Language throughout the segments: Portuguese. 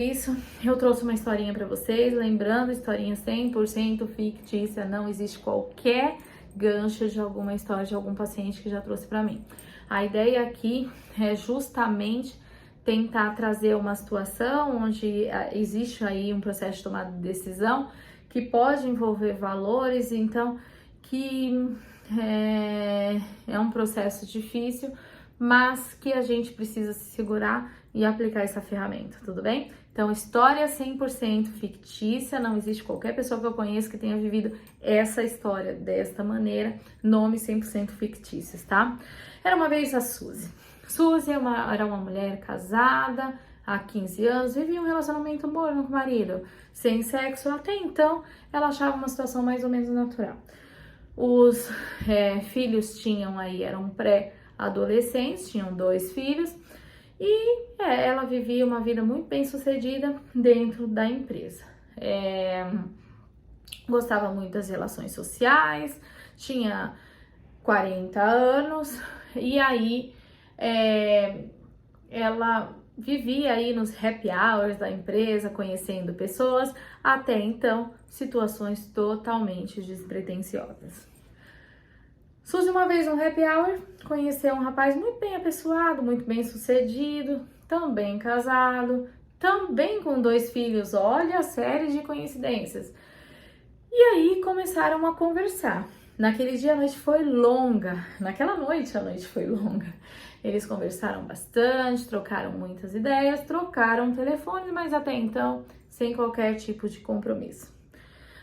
Isso, eu trouxe uma historinha para vocês, lembrando, historinha 100% fictícia, não existe qualquer gancho de alguma história de algum paciente que já trouxe para mim. A ideia aqui é justamente tentar trazer uma situação onde existe aí um processo de tomada de decisão que pode envolver valores, então que é um processo difícil, mas que a gente precisa se segurar e aplicar essa ferramenta, tudo bem? Então, história 100% fictícia, não existe qualquer pessoa que eu conheça que tenha vivido essa história desta maneira, nomes 100% fictícios, tá? Era uma vez a Suzy. Suzy era uma mulher casada há 15 anos, vivia um relacionamento morno com o marido, sem sexo, até então ela achava uma situação mais ou menos natural. Os filhos eram pré-adolescentes, tinham 2 filhos, e ela vivia uma vida muito bem sucedida dentro da empresa. Gostava muito das relações sociais, tinha 40 anos, e aí ela vivia aí nos happy hours da empresa, conhecendo pessoas, até então situações totalmente despretensiosas. Suzy, uma vez no happy hour, conheceu um rapaz muito bem apessoado, muito bem sucedido, também casado, também com 2 filhos, olha a série de coincidências. E aí começaram a conversar. Naquele dia a noite foi longa, naquela noite a noite foi longa. Eles conversaram bastante, trocaram muitas ideias, trocaram telefones, mas até então sem qualquer tipo de compromisso.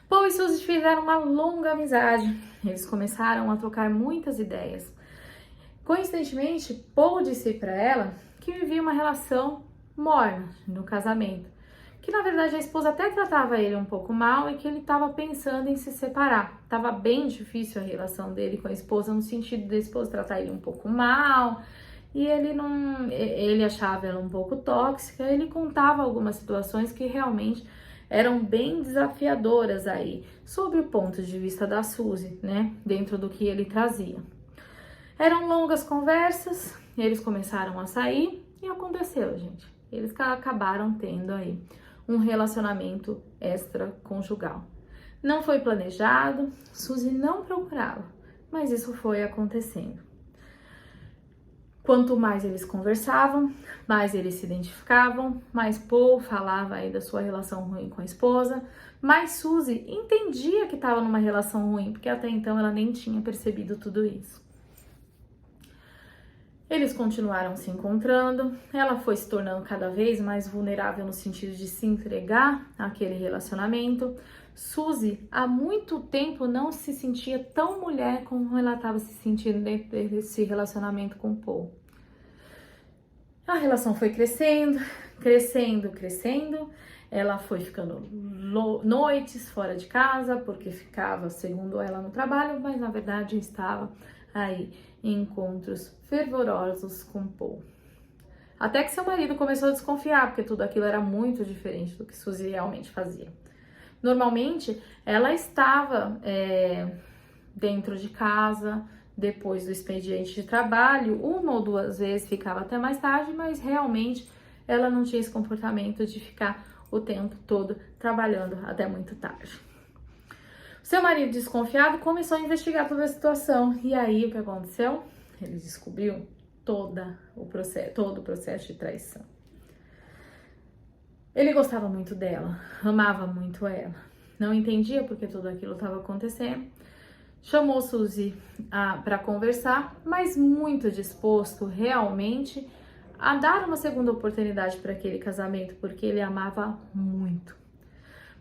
Paul e Suzy fizeram uma longa amizade, eles começaram a trocar muitas ideias. Coincidentemente, Paul disse para ela que vivia uma relação morna no casamento, que na verdade a esposa até tratava ele um pouco mal e que ele estava pensando em se separar. Tava bem difícil a relação dele com a esposa, no sentido da esposa tratar ele um pouco mal, e ele achava ela um pouco tóxica. Ele contava algumas situações que realmente eram bem desafiadoras aí, sobre o ponto de vista da Suzy, né, dentro do que ele trazia. Eram longas conversas, eles começaram a sair e aconteceu, gente. Eles acabaram tendo aí um relacionamento extraconjugal. Não foi planejado, Suzy não procurava, mas isso foi acontecendo. Quanto mais eles conversavam, mais eles se identificavam, mais Paul falava aí da sua relação ruim com a esposa, mais Suzy entendia que estava numa relação ruim, porque até então ela nem tinha percebido tudo isso. Eles continuaram se encontrando, ela foi se tornando cada vez mais vulnerável no sentido de se entregar àquele relacionamento. Suzy, há muito tempo, não se sentia tão mulher como ela estava se sentindo dentro desse relacionamento com Paul. A relação foi crescendo, crescendo, crescendo. Ela foi ficando noites fora de casa, porque ficava, segundo ela, no trabalho, mas na verdade estava aí em encontros fervorosos com Paul. Até que seu marido começou a desconfiar, porque tudo aquilo era muito diferente do que Suzy realmente fazia. Normalmente, ela estava dentro de casa, depois do expediente de trabalho, 1 ou 2 vezes ficava até mais tarde, mas realmente ela não tinha esse comportamento de ficar o tempo todo trabalhando até muito tarde. Seu marido, desconfiado, começou a investigar toda a situação. E aí, o que aconteceu? Ele descobriu todo o processo de traição. Ele gostava muito dela, amava muito ela. Não entendia porque tudo aquilo estava acontecendo. Chamou Suzy para conversar, mas muito disposto realmente a dar uma segunda oportunidade para aquele casamento, porque ele amava muito.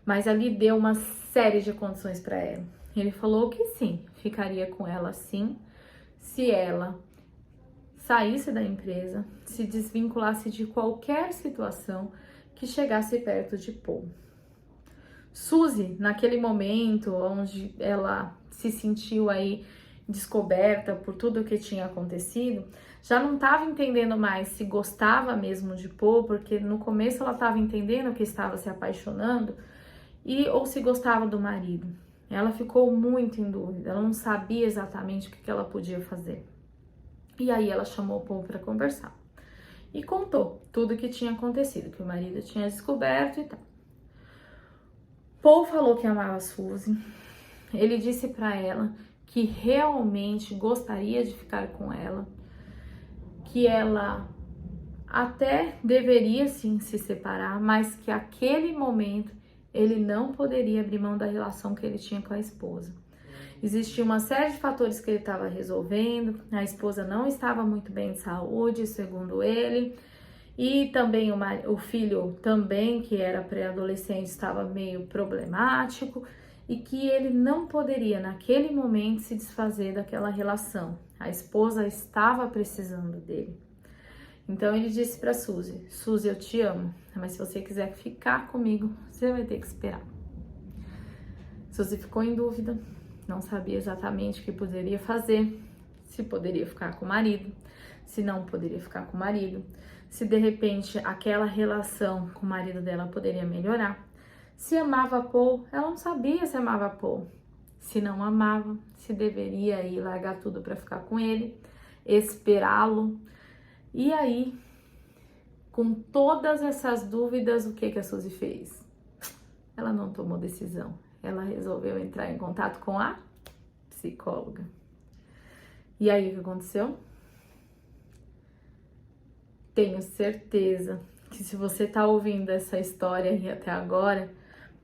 Mas ali deu uma série de condições para ela. Ele falou que sim, ficaria com ela sim, se ela saísse da empresa, se desvinculasse de qualquer situação que chegasse perto de Paul. Suzy, naquele momento onde ela se sentiu aí descoberta por tudo o que tinha acontecido, já não estava entendendo mais se gostava mesmo de Paul, porque no começo ela estava entendendo que estava se apaixonando, ou se gostava do marido. Ela ficou muito em dúvida, ela não sabia exatamente o que ela podia fazer. E aí ela chamou o Paul para conversar. e contou tudo o que tinha acontecido, que o marido tinha descoberto e tal. Paul falou que amava a Suzy. Ele disse para ela que realmente gostaria de ficar com ela, que ela até deveria sim se separar, mas que aquele momento ele não poderia abrir mão da relação que ele tinha com a esposa. Existia uma série de fatores que ele estava resolvendo, a esposa não estava muito bem de saúde, segundo ele, e também o filho também, que era pré-adolescente, estava meio problemático, e que ele não poderia naquele momento se desfazer daquela relação. A esposa estava precisando dele. Então ele disse para Suzy: Suzy, eu te amo, mas se você quiser ficar comigo, você vai ter que esperar. Suzy ficou em dúvida, não sabia exatamente o que poderia fazer, se poderia ficar com o marido, se não poderia ficar com o marido, se de repente aquela relação com o marido dela poderia melhorar. Se amava Paul, ela não sabia se amava Paul. Se não amava, se deveria ir largar tudo para ficar com ele, esperá-lo. E aí, com todas essas dúvidas, o que a Suzy fez? Ela não tomou decisão. Ela resolveu entrar em contato com a psicóloga. E aí, o que aconteceu? Tenho certeza que se você tá ouvindo essa história aí até agora,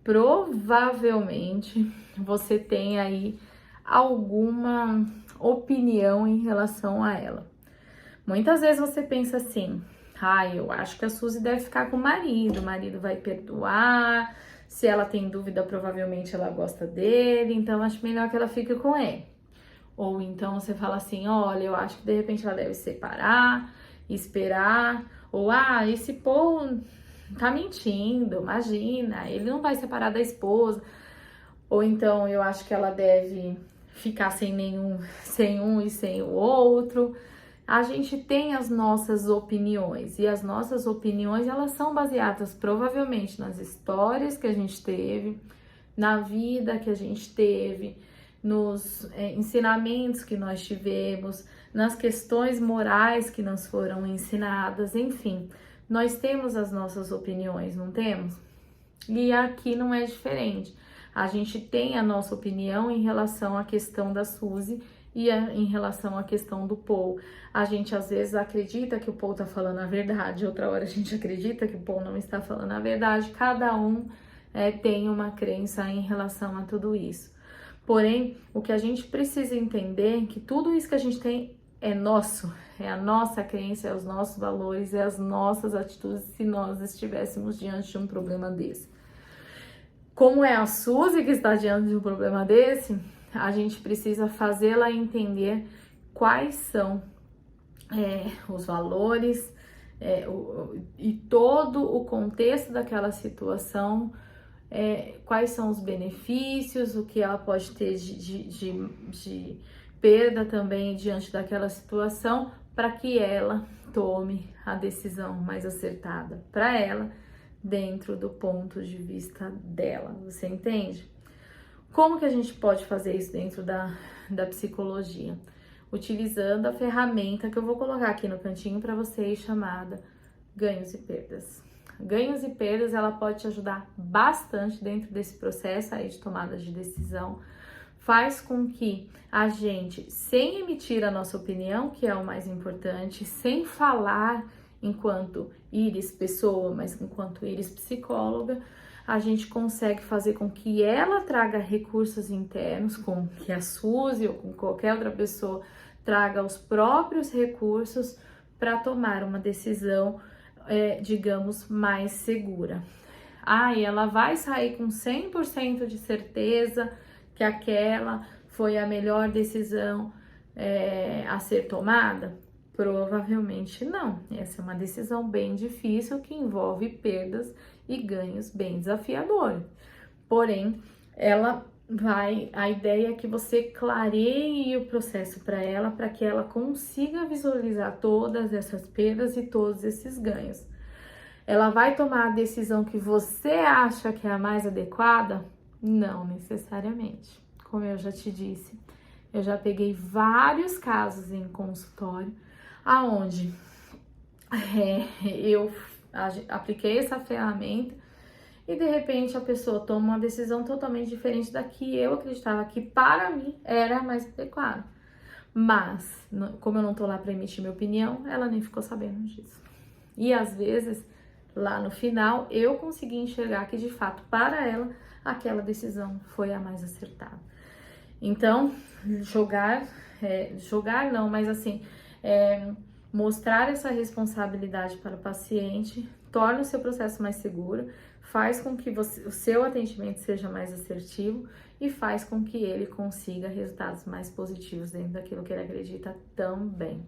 provavelmente você tem aí alguma opinião em relação a ela. Muitas vezes você pensa assim: eu acho que a Suzy deve ficar com o marido vai perdoar, se ela tem dúvida, provavelmente ela gosta dele, então acho melhor que ela fique com ele. Ou então você fala assim: olha, eu acho que de repente ela deve separar, esperar, ou esse Paul tá mentindo, imagina, ele não vai separar da esposa. Ou então eu acho que ela deve ficar sem um e sem o outro. A gente tem as nossas opiniões, e as nossas opiniões, elas são baseadas provavelmente nas histórias que a gente teve, na vida que a gente teve, nos ensinamentos que nós tivemos, nas questões morais que nos foram ensinadas, enfim, nós temos as nossas opiniões, não temos? E aqui não é diferente. A gente tem a nossa opinião em relação à questão da Suzy e em relação à questão do Paul. A gente às vezes acredita que o Paul tá falando a verdade, outra hora a gente acredita que o Paul não está falando a verdade. Cada um tem uma crença em relação a tudo isso. Porém, o que a gente precisa entender é que tudo isso que a gente tem é nosso, é a nossa crença, é os nossos valores, é as nossas atitudes se nós estivéssemos diante de um problema desse. Como é a Suzy que está diante de um problema desse, a gente precisa fazê-la entender quais são os valores e todo o contexto daquela situação, quais são os benefícios, o que ela pode ter de perda também diante daquela situação, para que ela tome a decisão mais acertada para ela, dentro do ponto de vista dela, você entende? Como que a gente pode fazer isso dentro da psicologia? Utilizando a ferramenta que eu vou colocar aqui no cantinho para vocês, chamada ganhos e perdas. Ganhos e perdas, ela pode te ajudar bastante dentro desse processo aí de tomada de decisão. Faz com que a gente, sem emitir a nossa opinião, que é o mais importante, sem falar enquanto Iris pessoa, mas enquanto Iris psicóloga, a gente consegue fazer com que ela traga recursos internos, com que a Suzy ou com qualquer outra pessoa traga os próprios recursos para tomar uma decisão, digamos, mais segura. E ela vai sair com 100% de certeza que aquela foi a melhor decisão a ser tomada? Provavelmente não. Essa é uma decisão bem difícil que envolve perdas e ganhos bem desafiadores. Porém, a ideia é que você clareie o processo para ela, para que ela consiga visualizar todas essas perdas e todos esses ganhos. Ela vai tomar a decisão que você acha que é a mais adequada? Não necessariamente. Como eu já te disse, eu já peguei vários casos em consultório aonde eu apliquei essa ferramenta e de repente a pessoa toma uma decisão totalmente diferente da que eu acreditava que para mim era mais adequada. Mas, como eu não tô lá para emitir minha opinião, ela nem ficou sabendo disso. E às vezes, lá no final, eu consegui enxergar que de fato para ela aquela decisão foi a mais acertada. Então, jogar não, mas assim, mostrar essa responsabilidade para o paciente torna o seu processo mais seguro, faz com que o seu atendimento seja mais assertivo e faz com que ele consiga resultados mais positivos dentro daquilo que ele acredita também.